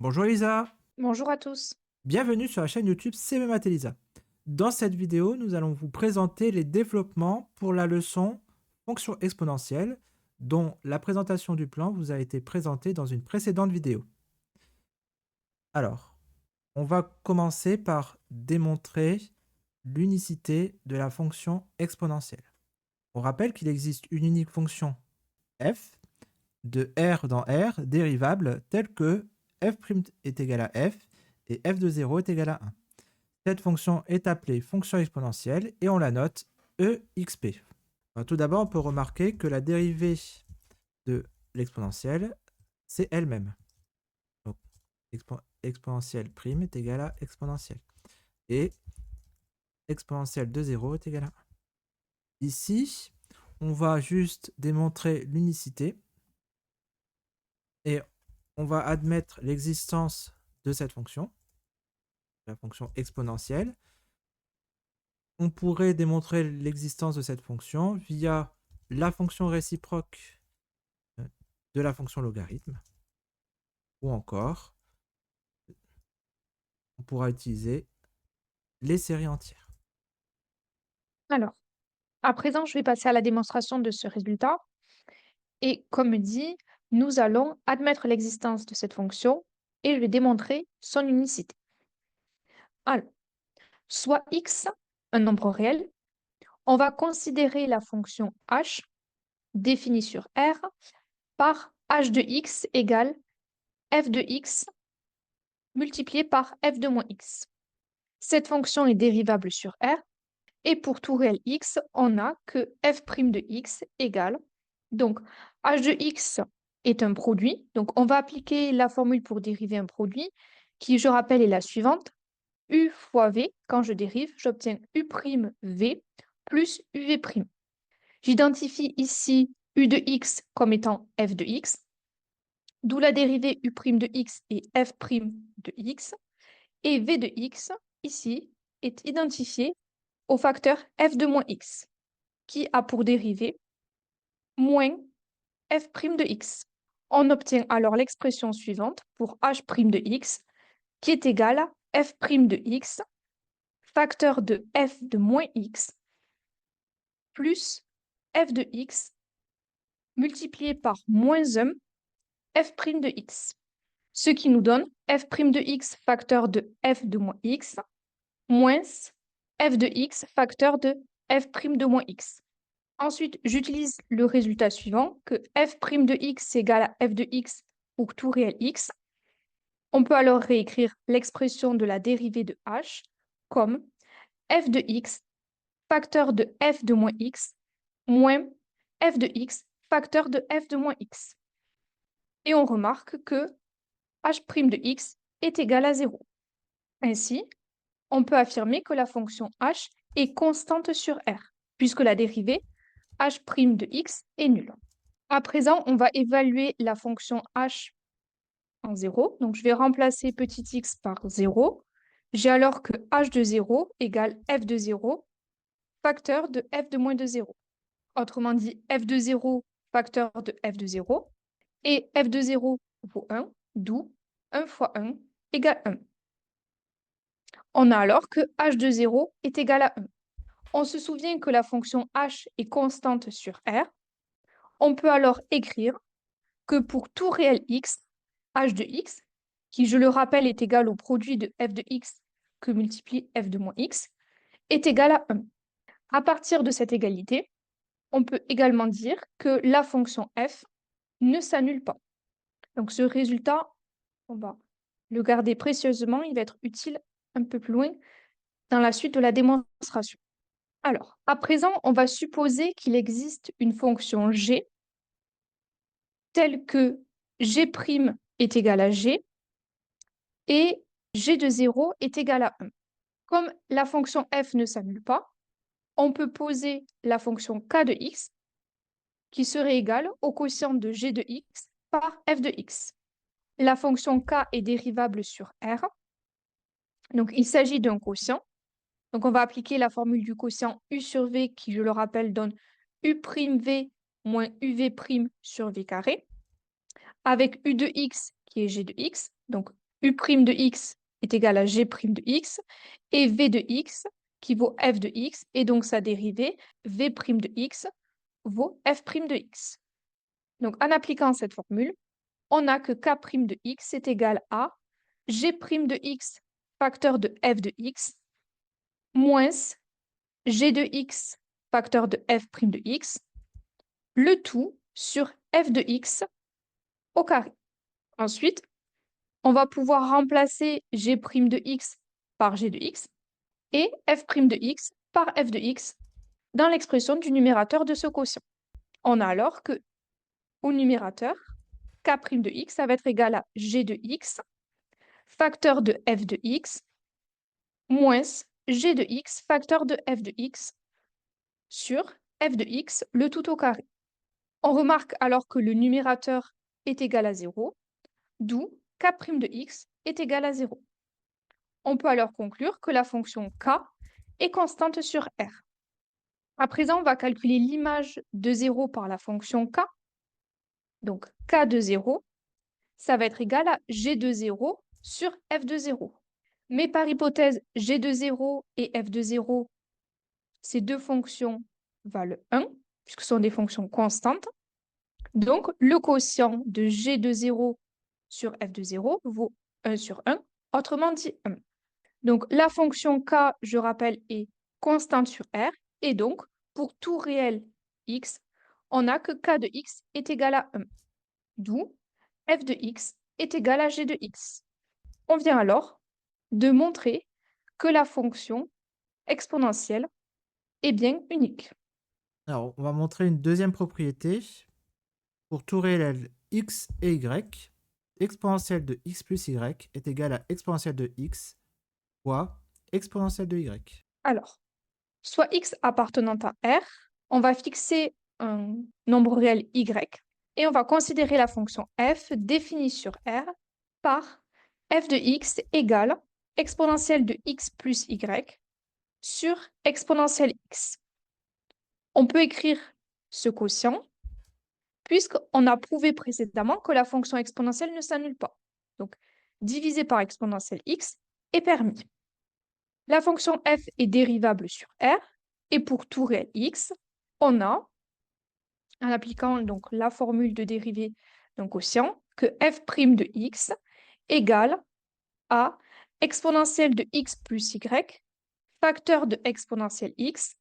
Bonjour Elisa, Bonjour à tous. bienvenue sur la chaîne YouTube CB Math Elisa. Dans cette vidéo, nous allons vous présenter les développements pour la leçon fonction exponentielle dont la présentation du plan vous a été présentée dans une précédente vidéo. Alors, on va commencer par démontrer l'unicité de la fonction exponentielle. On rappelle qu'il existe une unique fonction f de R dans R dérivable telle que f' est égal à f et f de 0 est égal à 1. Cette fonction est appelée fonction exponentielle et on la note exp. Alors, tout d'abord, on peut remarquer que la dérivée de l'exponentielle, c'est elle-même. Donc, exponentielle prime est égal à exponentielle. Et exponentielle de 0 est égal à 1. Ici, on va juste démontrer l'unicité et on va admettre l'existence de cette fonction, la fonction exponentielle. On pourrait démontrer l'existence de cette fonction via la fonction réciproque de la fonction logarithme, ou encore, on pourra utiliser les séries entières. Alors, à présent, je vais passer à la démonstration de ce résultat. Et comme dit, nous allons admettre l'existence de cette fonction et je vais démontrer son unicité. Alors, soit x, un nombre réel, on va considérer la fonction h définie sur R par h de x égale f de x multiplié par f de moins x. Cette fonction est dérivable sur R. Et pour tout réel x, on a que f' de x égale, donc h de x est un produit, donc on va appliquer la formule pour dériver un produit, qui, je rappelle, est la suivante. U fois v, quand je dérive, j'obtiens u'v plus uv'. J'identifie ici u de x comme étant f de x, d'où la dérivée u' de x est f' de x, et v de x, ici, est identifié au facteur f de moins x, qui a pour dérivée moins f' de x. On obtient alors l'expression suivante pour h' de x, qui est égale à f' de x, facteur de f de moins x, plus f de x, multiplié par moins 1, f' de x. Ce qui nous donne f' de x, facteur de f de moins x, moins f de x, facteur de f' de moins x. Ensuite, j'utilise le résultat suivant, que f' de x égale à f de x pour tout réel x. On peut alors réécrire l'expression de la dérivée de h comme f de x, facteur de f de moins x, moins f de x, facteur de f de moins x. Et on remarque que h' de x est égal à 0. Ainsi, on peut affirmer que la fonction h est constante sur R, puisque la dérivée h' de x est nulle. À présent, on va évaluer la fonction h en 0. Donc, je vais remplacer petit x par 0. J'ai alors que h de 0 égale f de 0, facteur de f de moins de 0. Autrement dit, f de 0, facteur de f de 0. Et f de 0 vaut 1, d'où 1 fois 1 égale 1. On a alors que h de 0 est égal à 1. On se souvient que la fonction h est constante sur R. On peut alors écrire que pour tout réel x, h de x, qui, je le rappelle, est égal au produit de f de x que multiplie f de moins x, est égal à 1. À partir de cette égalité, on peut également dire que la fonction f ne s'annule pas. Donc ce résultat, on va le garder précieusement, il va être utile un peu plus loin dans la suite de la démonstration. Alors, à présent, on va supposer qu'il existe une fonction g telle que g' est égal à g et g de 0 est égal à 1. Comme la fonction f ne s'annule pas, on peut poser la fonction k de x qui serait égale au quotient de g de x par f de x. La fonction k est dérivable sur R, donc il s'agit d'un quotient. Donc on va appliquer la formule du quotient u sur v qui, je le rappelle, donne u'v moins uv' sur v carré, avec u de x qui est g de x, donc U' de x est égal à G' de x, et V de x qui vaut f de x, et donc sa dérivée, V' de x, vaut f' de x. Donc, en appliquant cette formule, on a que k' de x est égal à G' de x facteur de f de x moins G de x facteur de f' de x, le tout sur f de x au carré. Ensuite, on va pouvoir remplacer G' de x par G de x et f' de x par f de x dans l'expression du numérateur de ce quotient. On a alors que au numérateur, k' de x, ça va être égal à G de x facteur de f de x moins G de x facteur de f de x sur f de x, le tout au carré. On remarque alors que le numérateur est égal à 0, d'où k' de x est égal à 0. On peut alors conclure que la fonction k est constante sur R. À présent, on va calculer l'image de 0 par la fonction k. Donc k de 0, ça va être égal à g de 0 sur f de 0. Mais par hypothèse, g de 0 et f de 0, ces deux fonctions valent 1, puisque ce sont des fonctions constantes. Donc, le quotient de g de 0 sur f de 0 vaut 1 sur 1, autrement dit 1. Donc, la fonction k, je rappelle, est constante sur R, et donc, pour tout réel x, on a que k de x est égal à 1, d'où f de x est égal à g de x. On vient alors de montrer que la fonction exponentielle est bien unique. Alors, on va montrer une deuxième propriété. Pour tout réel x et y, exponentielle de x plus y est égale à exponentielle de x fois exponentielle de y. Alors, soit x appartenant à R, on va fixer un nombre réel y et on va considérer la fonction f définie sur R par f de x égale exponentielle de x plus y sur exponentielle x. On peut écrire ce quotient puisqu'on a prouvé précédemment que la fonction exponentielle ne s'annule pas. Donc, diviser par exponentielle x est permis. La fonction f est dérivable sur R, et pour tout réel x, on a, en appliquant donc la formule de dérivée d'un quotient, que f' de x égale à exponentielle de x plus y, facteur de exponentielle x,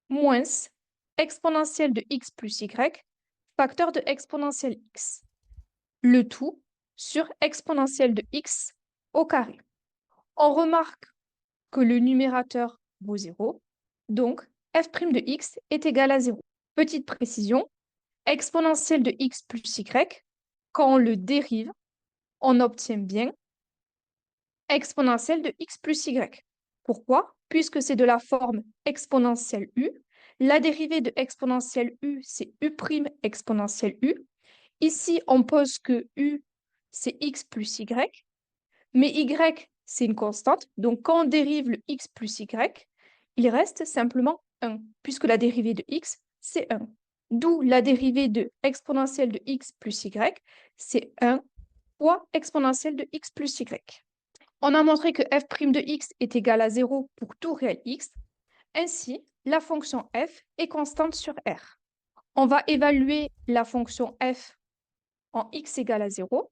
moins exponentielle de x plus y, facteur de exponentielle x. Le tout sur exponentielle de x au carré. On remarque que le numérateur vaut 0, donc f' de x est égal à 0. Petite précision, exponentielle de x plus y, quand on le dérive, on obtient bien exponentielle de x plus y. Pourquoi? Puisque c'est de la forme exponentielle u. La dérivée de exponentielle u, c'est u' exponentielle u. Ici, on pose que u, c'est x plus y, mais y, c'est une constante. Donc, quand on dérive le x plus y, il reste simplement 1, puisque la dérivée de x, c'est 1. D'où la dérivée de exponentielle de x plus y, c'est 1 fois exponentielle de x plus y. On a montré que f' de x est égal à 0 pour tout réel x. Ainsi, la fonction f est constante sur R. On va évaluer la fonction f en x égale à 0.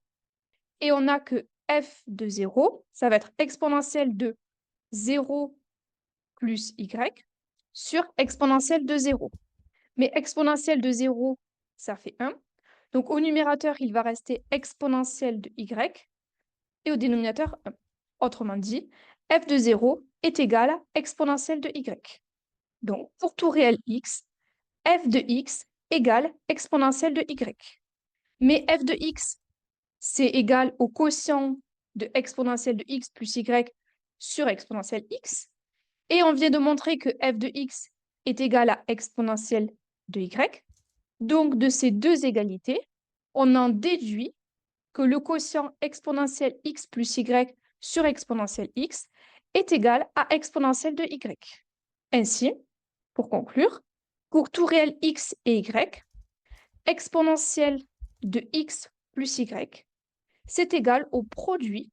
Et on a que f de 0, ça va être exponentielle de 0 plus y sur exponentielle de 0. Mais exponentielle de 0, ça fait 1. Donc au numérateur, il va rester exponentielle de y et au dénominateur 1. Autrement dit, f de 0 est égal à exponentielle de y. Donc pour tout réel x, f de x égale exponentielle de y. Mais f de x, c'est égal au quotient de exponentielle de x plus y sur exponentielle x. Et on vient de montrer que f de x est égal à exponentielle de y. Donc, de ces deux égalités, on en déduit que le quotient exponentielle x plus y sur exponentielle x est égal à exponentielle de y. Ainsi, pour conclure, pour tout réel x et y, exponentielle de x plus y, c'est égal au produit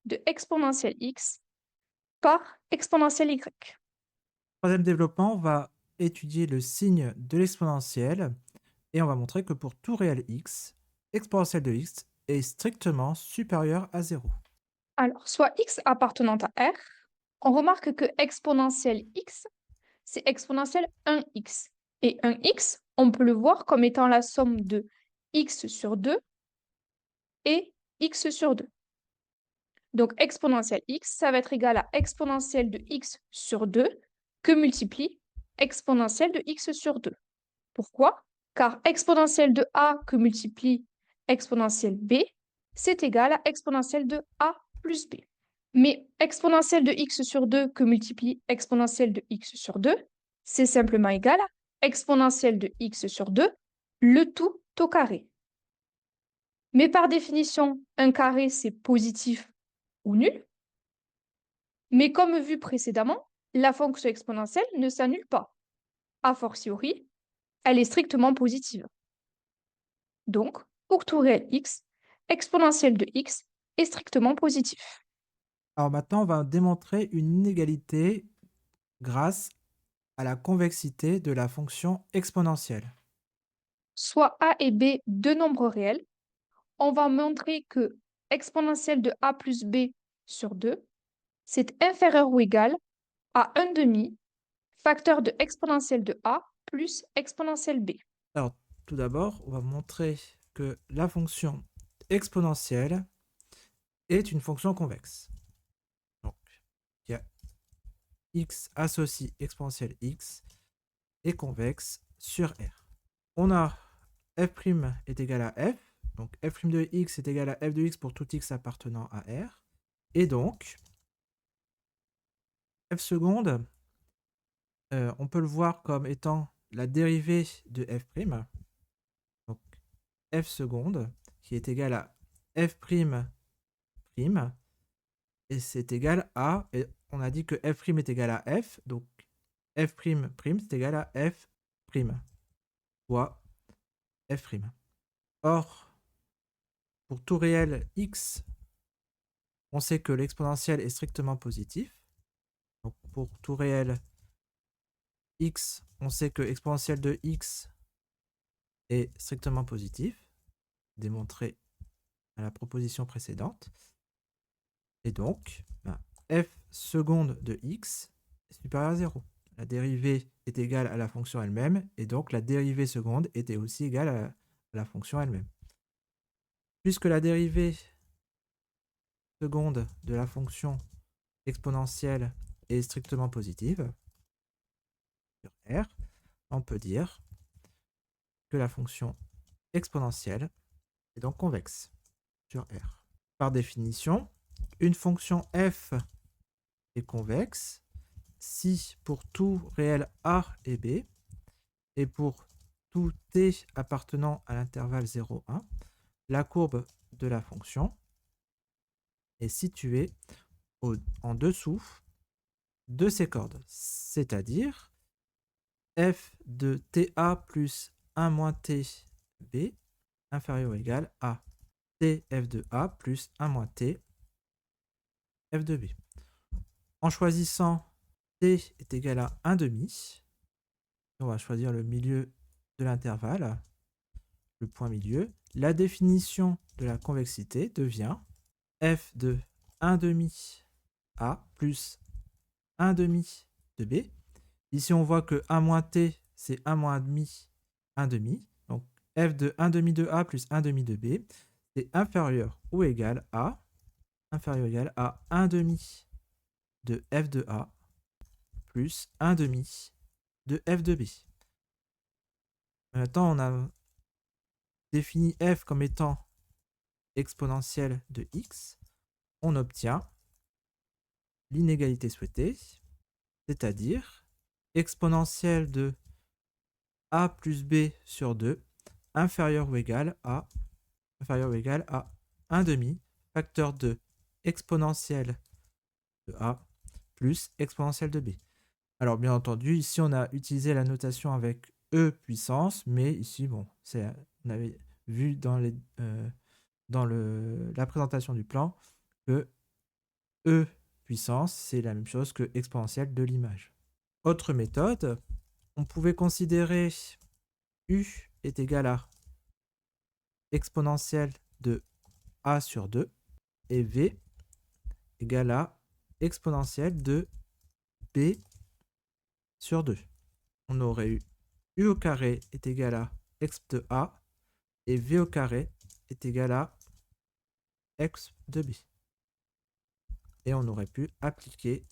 de exponentielle x par exponentielle y. Troisième développement, on va étudier le signe de l'exponentielle et on va montrer que pour tout réel x, exponentielle de x est strictement supérieure à 0. Alors, soit x appartenant à R, on remarque que exponentielle x, c'est exponentielle 1x. Et 1x, on peut le voir comme étant la somme de x sur 2 et x sur 2. Donc, exponentielle x, ça va être égal à exponentielle de x sur 2 que multiplie exponentielle de x sur 2. Pourquoi? Car exponentielle de a que multiplie exponentielle b, c'est égal à exponentielle de a plus b. Mais exponentielle de x sur 2 que multiplie exponentielle de x sur 2, c'est simplement égal à exponentielle de x sur 2, le tout au carré. Mais par définition, un carré, c'est positif ou nul. Mais comme vu précédemment, la fonction exponentielle ne s'annule pas. A fortiori, elle est strictement positive. Donc, pour tout réel x, exponentielle de x est strictement positif. Alors maintenant, on va démontrer une inégalité grâce à la convexité de la fonction exponentielle. Soit a et b deux nombres réels, on va montrer que exponentielle de a plus b sur 2, c'est inférieur ou égal à 1 demi facteur de exponentielle de a plus exponentielle b. Alors, tout d'abord, on va montrer que la fonction exponentielle est une fonction convexe. Donc, il y a x associe exponentielle x est convexe sur R. On a f' est égal à f, donc f' de x est égal à f de x pour tout x appartenant à R. Et donc, f seconde, on peut le voir comme étant la dérivée de f', donc f seconde, qui est égal à f', et c'est égal à, et on a dit que f' est égal à f, donc f', c'est égal à f', fois f'. Or, pour tout réel x, on sait que l'exponentielle est strictement positif. Donc pour tout réel x, on sait que l'exponentielle de x est strictement positif, démontré à la proposition précédente. Et donc, f seconde de x est supérieur à 0. La dérivée est égale à la fonction elle-même, et donc la dérivée seconde était aussi égale à la fonction elle-même. Puisque la dérivée seconde de la fonction exponentielle est strictement positive, sur R, on peut dire que la fonction exponentielle est donc convexe sur R. Par définition, une fonction f est convexe si pour tout réel a et b, et pour tout t appartenant à l'intervalle 0, 1, la courbe de la fonction est située en dessous de ces cordes, c'est-à-dire f de ta plus 1 moins tb inférieur ou égal à t f de a plus 1 moins t f de b. En choisissant t est égal à 1 demi, on va choisir le milieu de l'intervalle, le point milieu. La définition de la convexité devient f de 1 demi a plus 1 demi de b. Ici, on voit que 1 moins t, c'est 1 moins demi, 1 demi. Donc, f de 1 demi de a plus 1 demi de b, c'est inférieur ou égal à 1 demi de f de a plus 1 demi de f de b. Maintenant, on a défini f comme étant exponentielle de x. On obtient l'inégalité souhaitée, c'est-à-dire exponentielle de a plus b sur 2 inférieur ou égal à 1 demi facteur de exponentielle de a plus exponentielle de b. Alors bien entendu, ici on a utilisé la notation avec e puissance, mais ici, bon, on avait vu dans la présentation du plan que e puissance, c'est la même chose que exponentielle de l'image. Autre méthode, on pouvait considérer u est égal à exponentielle de a sur 2 et v égale à exponentielle de b sur 2. On aurait eu u au carré est égal à x de a et v au carré est égal à x de b. Et on aurait pu appliquer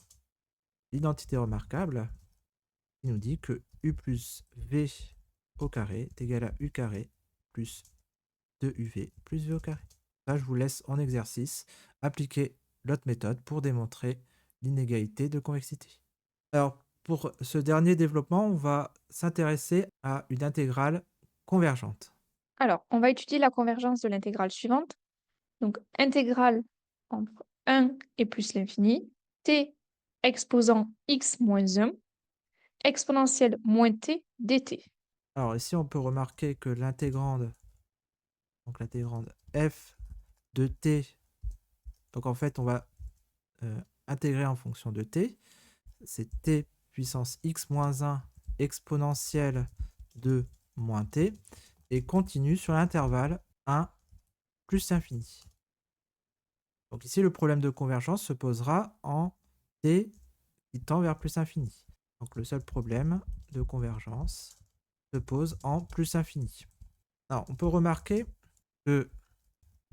l'identité remarquable qui nous dit que u plus v au carré est égal à u carré plus 2uv plus v au carré. Ça, je vous laisse en exercice appliquer l'autre méthode pour démontrer l'inégalité de convexité. Alors, pour ce dernier développement, on va s'intéresser à une intégrale convergente. Alors, on va étudier la convergence de l'intégrale suivante. Donc, intégrale entre 1 et plus l'infini, t exposant x moins 1, exponentielle moins t dt. Alors ici, on peut remarquer que l'intégrande, donc l'intégrande f de t, donc en fait, on va intégrer en fonction de t, c'est t puissance x moins 1 exponentielle de moins t, et continue sur l'intervalle 1 plus infini. Donc ici, le problème de convergence se posera en t qui tend vers plus infini. Donc le seul problème de convergence se pose en plus infini. Alors, on peut remarquer que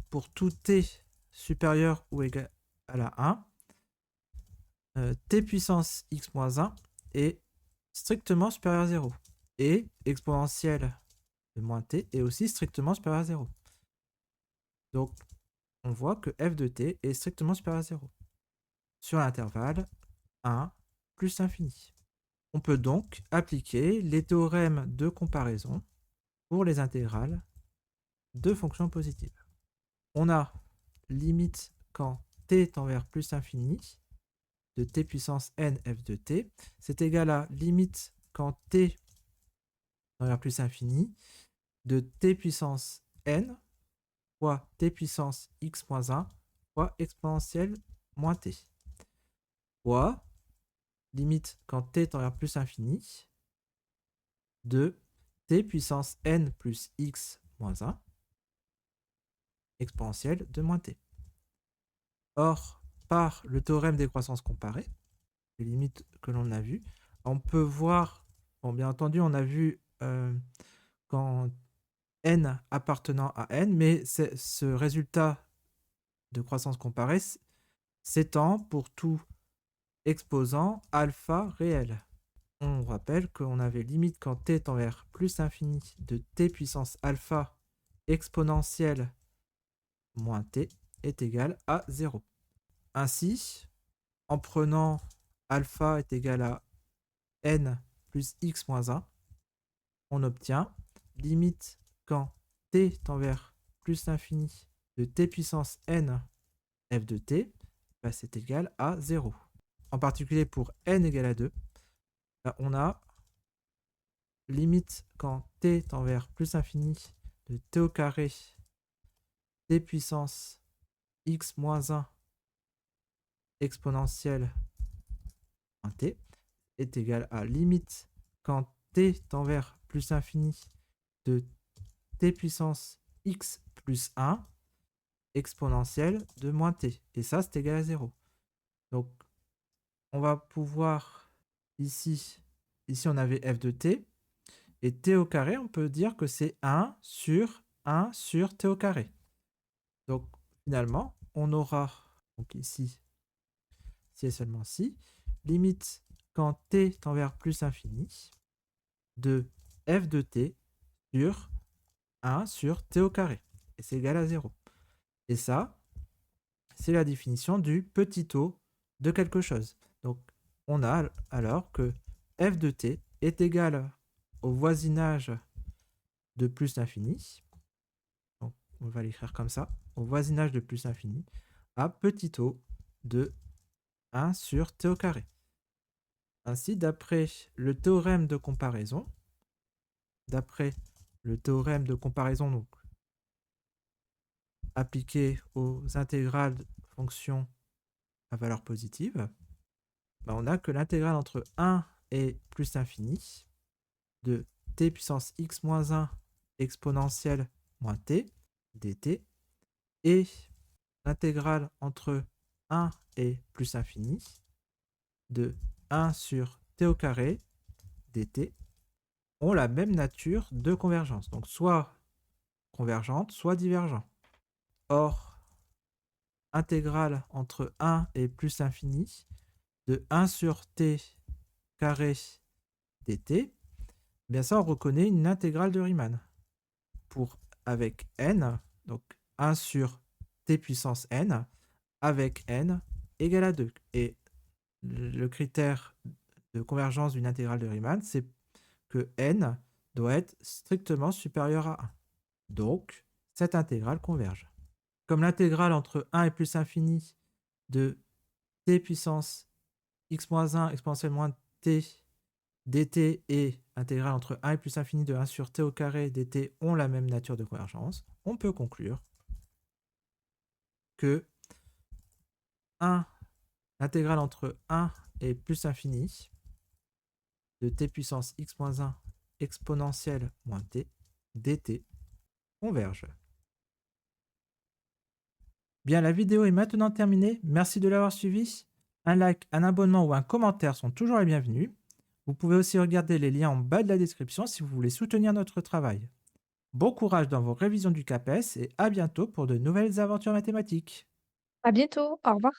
pour tout t supérieur ou égal à la 1, t puissance x moins 1 est strictement supérieur à 0. Et exponentielle de moins t est aussi strictement supérieur à 0. Donc, on voit que f de t est strictement supérieur à 0 sur l'intervalle 1 plus infini. On peut donc appliquer les théorèmes de comparaison pour les intégrales de fonctions positives. On a limite quand t tend vers plus infini de t puissance n f de t, c'est égal à limite quand t tend vers plus infini de t puissance n fois t puissance x moins 1 fois exponentielle moins t, fois limite quand t tend vers plus infini de t puissance n plus x moins 1 exponentielle de moins t. Or, par le théorème des croissances comparées, les limites que l'on a vues, on peut voir, bon, bien entendu, on a vu quand n appartenant à n, mais ce résultat de croissance comparée s'étend pour tout exposant alpha réel. On rappelle qu'on avait limite quand t tend vers plus infini de t puissance alpha exponentielle moins t est égal à 0. Ainsi, en prenant alpha est égal à n plus x moins 1, on obtient limite quand t tend vers plus l'infini de t puissance n f de t, bah, c'est égal à 0. En particulier pour n égale à 2, bah, on a limite quand t tend vers plus infini de t au carré t puissance x moins 1 exponentielle en t est égal à limite quand t tend vers plus infini de t puissance x plus 1 exponentielle de moins t. Et ça, c'est égal à 0. Donc, on va pouvoir ici on avait f de t. Et t au carré, on peut dire que c'est 1 sur t au carré. Donc, finalement, on aura, donc ici, si et seulement si, limite quand t tend vers plus infini de f de t sur 1 sur t au carré. Et c'est égal à 0. Et ça, c'est la définition du petit o de quelque chose. Donc, on a alors que f de t est égal au voisinage de plus l'infini. Donc, on va l'écrire comme ça, au voisinage de plus l'infini, à petit o de 1 sur t au carré. Ainsi, d'après le théorème de comparaison, donc, appliqué aux intégrales de fonctions à valeur positive, bah, on a que l'intégrale entre 1 et plus l'infini de t puissance x moins 1 exponentielle moins t dt et l'intégrale entre 1 et plus infini de 1 sur t au carré dt ont la même nature de convergence, donc soit convergente, soit divergente. Or, intégrale entre 1 et plus l'infini de 1 sur t carré dt, eh bien ça on reconnaît une intégrale de Riemann pour avec n, donc 1 sur t puissance n avec n égale à 2. Et le critère de convergence d'une intégrale de Riemann, c'est que n doit être strictement supérieur à 1. Donc, cette intégrale converge. Comme l'intégrale entre 1 et plus infini de t puissance x moins 1 exponentielle moins t dt et intégrale entre 1 et plus infini de 1 sur t au carré dt ont la même nature de convergence, on peut conclure que l'intégrale entre 1 et plus infini de t puissance x moins 1 exponentielle moins t dt converge. Bien, la vidéo est maintenant terminée. Merci de l'avoir suivi. Un like, un abonnement ou un commentaire sont toujours les bienvenus. Vous pouvez aussi regarder les liens en bas de la description si vous voulez soutenir notre travail. Bon courage dans vos révisions du CAPES et à bientôt pour de nouvelles aventures mathématiques. À bientôt, au revoir.